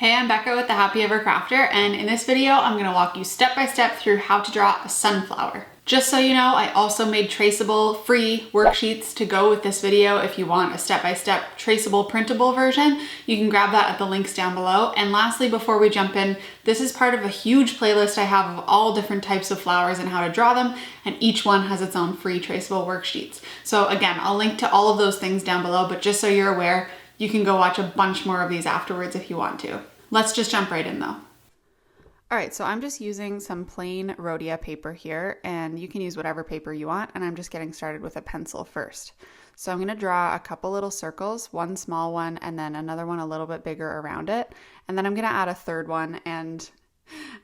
Hey, I'm Becca with the Happy Ever Crafter, and in this video, I'm gonna walk you step by step through how to draw a sunflower. Just so you know, I also made traceable free worksheets to go with this video. If you want a step-by-step traceable printable version, you can grab that at the links down below. And lastly, before we jump in, this is part of a huge playlist I have of all different types of flowers and how to draw them, and each one has its own free traceable worksheets. So again, I'll link to all of those things down below, but just so you're aware, you can go watch a bunch more of these afterwards if you want to. Let's just jump right in though. All right, so I'm just using some plain Rhodia paper here, and you can use whatever paper you want, and I'm just getting started with a pencil first. So I'm gonna draw a couple little circles, one small one, and then another one a little bit bigger around it. And then I'm gonna add a third one, and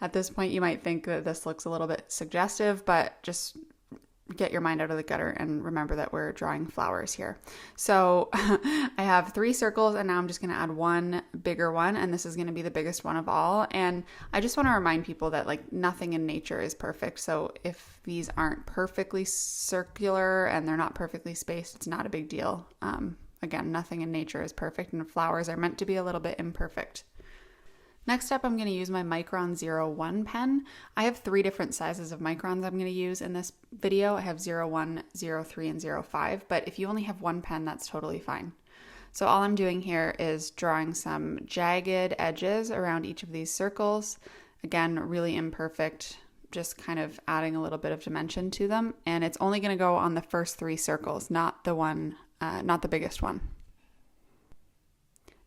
at this point you might think that this looks a little bit suggestive, but just get your mind out of the gutter and remember that we're drawing flowers here. So I have 3 circles, and now I'm just going to add one bigger one, and this is going to be the biggest one of all. And I just want to remind people that like nothing in nature is perfect. So if these aren't perfectly circular and they're not perfectly spaced, it's not a big deal. Again, nothing in nature is perfect, and flowers are meant to be a little bit imperfect. Next up, I'm going to use my Micron 01 pen. I have 3 different sizes of microns I'm going to use in this video. I have 01, 03, and 05, but if you only have one pen, that's totally fine. So all I'm doing here is drawing some jagged edges around each of these circles. Again, really imperfect, just kind of adding a little bit of dimension to them. And it's only going to go on the first 3 circles, not the biggest one.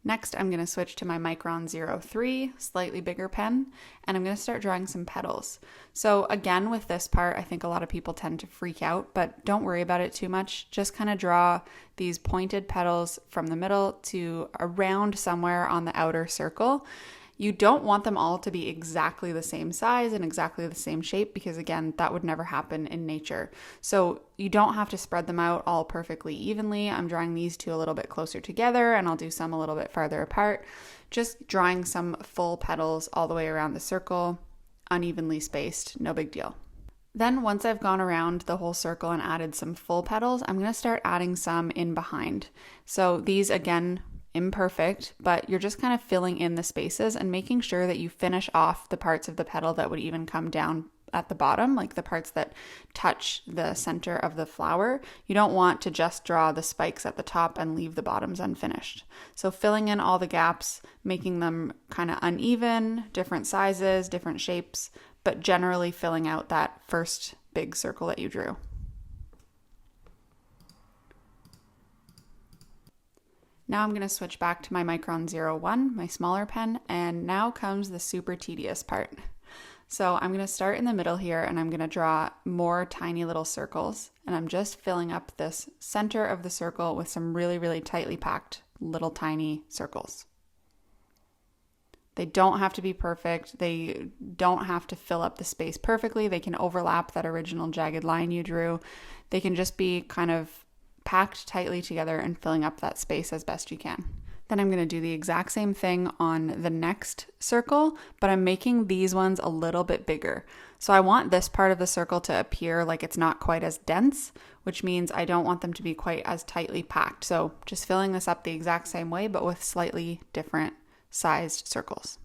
Next, I'm going to switch to my Micron 03, slightly bigger pen, and I'm going to start drawing some petals. So again, with this part, I think a lot of people tend to freak out, but don't worry about it too much. Just kind of draw these pointed petals from the middle to around somewhere on the outer circle. You don't want them all to be exactly the same size and exactly the same shape because again, that would never happen in nature. So you don't have to spread them out all perfectly evenly. I'm drawing these 2 a little bit closer together, and I'll do some a little bit farther apart. Just drawing some full petals all the way around the circle, unevenly spaced, no big deal. Then once I've gone around the whole circle and added some full petals, I'm going to start adding some in behind. So these again, imperfect, but you're just kind of filling in the spaces and making sure that you finish off the parts of the petal that would even come down at the bottom, like the parts that touch the center of the flower. You don't want to just draw the spikes at the top and leave the bottoms unfinished. So filling in all the gaps, making them kind of uneven, different sizes, different shapes, but generally filling out that first big circle that you drew. Now I'm going to switch back to my Micron 01, my smaller pen, and now comes the super tedious part. So I'm going to start in the middle here, and I'm going to draw more tiny little circles, and I'm just filling up this center of the circle with some really, really tightly packed little tiny circles. They don't have to be perfect. They don't have to fill up the space perfectly. They can overlap that original jagged line you drew. They can just be kind of packed tightly together and filling up that space as best you can. Then I'm going to do the exact same thing on the next circle, but I'm making these ones a little bit bigger. So I want this part of the circle to appear like it's not quite as dense, which means I don't want them to be quite as tightly packed. So just filling this up the exact same way, but with slightly different sized circles.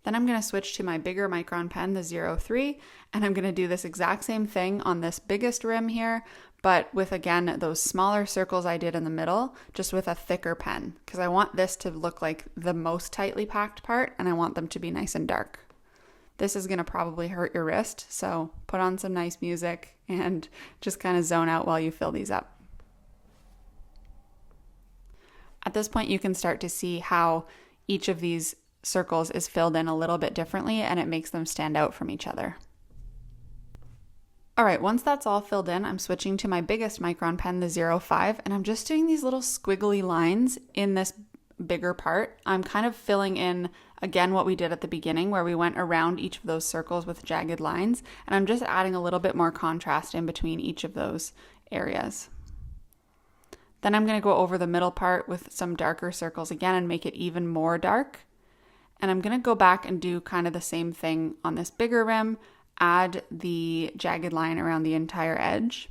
Then I'm going to switch to my bigger Micron pen, the 03, and I'm going to do this exact same thing on this biggest rim here, but with, again, those smaller circles I did in the middle, just with a thicker pen, because I want this to look like the most tightly packed part, and I want them to be nice and dark. This is going to probably hurt your wrist, so put on some nice music and just kind of zone out while you fill these up. At this point, you can start to see how each of these circles is filled in a little bit differently, and it makes them stand out from each other. All right, once that's all filled in, I'm switching to my biggest Micron pen, the 05, and I'm just doing these little squiggly lines in this bigger part. I'm kind of filling in, again, what we did at the beginning where we went around each of those circles with jagged lines, and I'm just adding a little bit more contrast in between each of those areas. Then I'm going to go over the middle part with some darker circles again and make it even more dark. And I'm going to go back and do kind of the same thing on this bigger rim, add the jagged line around the entire edge.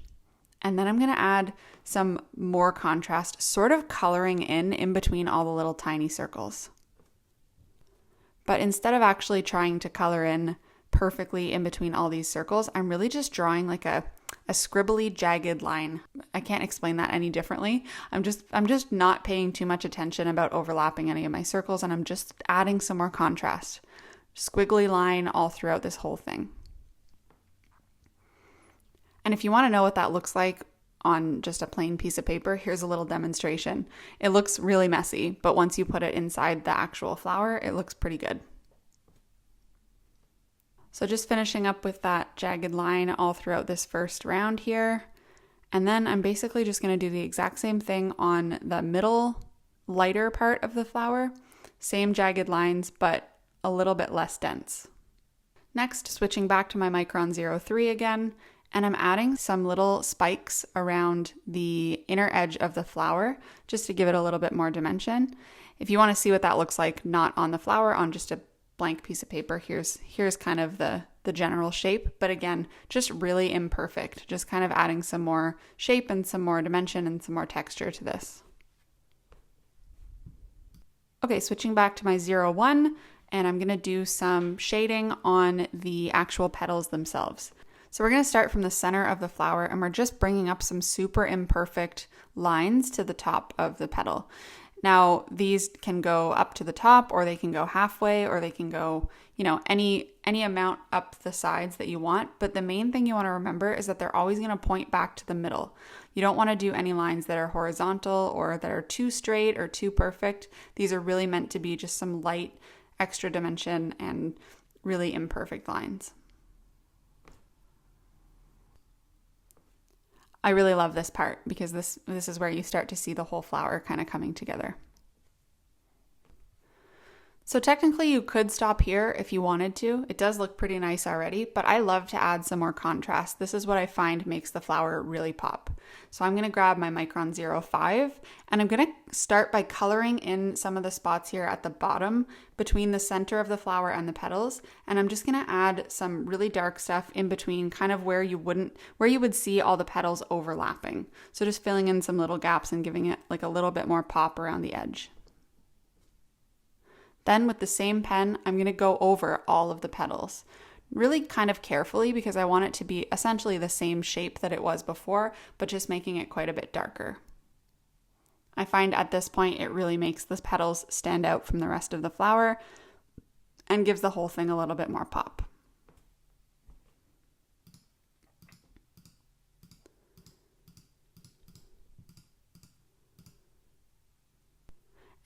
And then I'm going to add some more contrast, sort of coloring in between all the little tiny circles. But instead of actually trying to color in perfectly in between all these circles, I'm really just drawing like a scribbly, jagged line. I can't explain that any differently. I'm just not paying too much attention about overlapping any of my circles, and I'm just adding some more contrast. Squiggly line all throughout this whole thing. And if you want to know what that looks like on just a plain piece of paper, here's a little demonstration. It looks really messy, but once you put it inside the actual flower, it looks pretty good. So just finishing up with that jagged line all throughout this first round here. And then I'm basically just going to do the exact same thing on the middle lighter part of the flower. Same jagged lines, but a little bit less dense. Next, switching back to my Micron 03 again, and I'm adding some little spikes around the inner edge of the flower just to give it a little bit more dimension. If you want to see what that looks like, not on the flower, on just a blank piece of paper, here's kind of the general shape, but again, just really imperfect, just kind of adding some more shape and some more dimension and some more texture to this. Okay, switching back to my 01, and I'm gonna do some shading on the actual petals themselves. So we're gonna start from the center of the flower, and we're just bringing up some super imperfect lines to the top of the petal. Now, these can go up to the top, or they can go halfway, or they can go, any amount up the sides that you want. But the main thing you want to remember is that they're always going to point back to the middle. You don't want to do any lines that are horizontal or that are too straight or too perfect. These are really meant to be just some light extra dimension and really imperfect lines. I really love this part because this is where you start to see the whole flower kind of coming together. So technically you could stop here if you wanted to. It does look pretty nice already, but I love to add some more contrast. This is what I find makes the flower really pop. So I'm gonna grab my Micron 05 and I'm gonna start by coloring in some of the spots here at the bottom between the center of the flower and the petals. And I'm just gonna add some really dark stuff in between, kind of where you would see all the petals overlapping. So just filling in some little gaps and giving it like a little bit more pop around the edge. Then with the same pen, I'm going to go over all of the petals, really kind of carefully because I want it to be essentially the same shape that it was before, but just making it quite a bit darker. I find at this point it really makes the petals stand out from the rest of the flower and gives the whole thing a little bit more pop.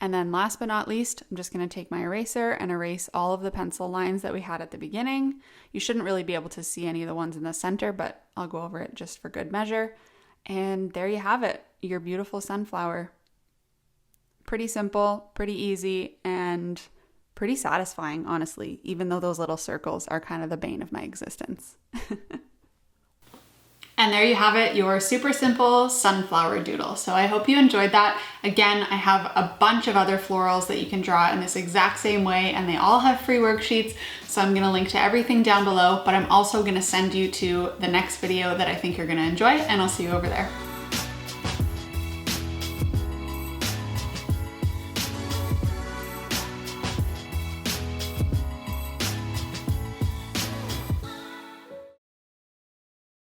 And then last but not least, I'm just going to take my eraser and erase all of the pencil lines that we had at the beginning. You shouldn't really be able to see any of the ones in the center, but I'll go over it just for good measure. And there you have it, your beautiful sunflower. Pretty simple, pretty easy, and pretty satisfying, honestly, even though those little circles are kind of the bane of my existence. And there you have it, your super simple sunflower doodle. So I hope you enjoyed that. Again, I have a bunch of other florals that you can draw in this exact same way, and they all have free worksheets. So I'm gonna link to everything down below, but I'm also gonna send you to the next video that I think you're gonna enjoy, and I'll see you over there.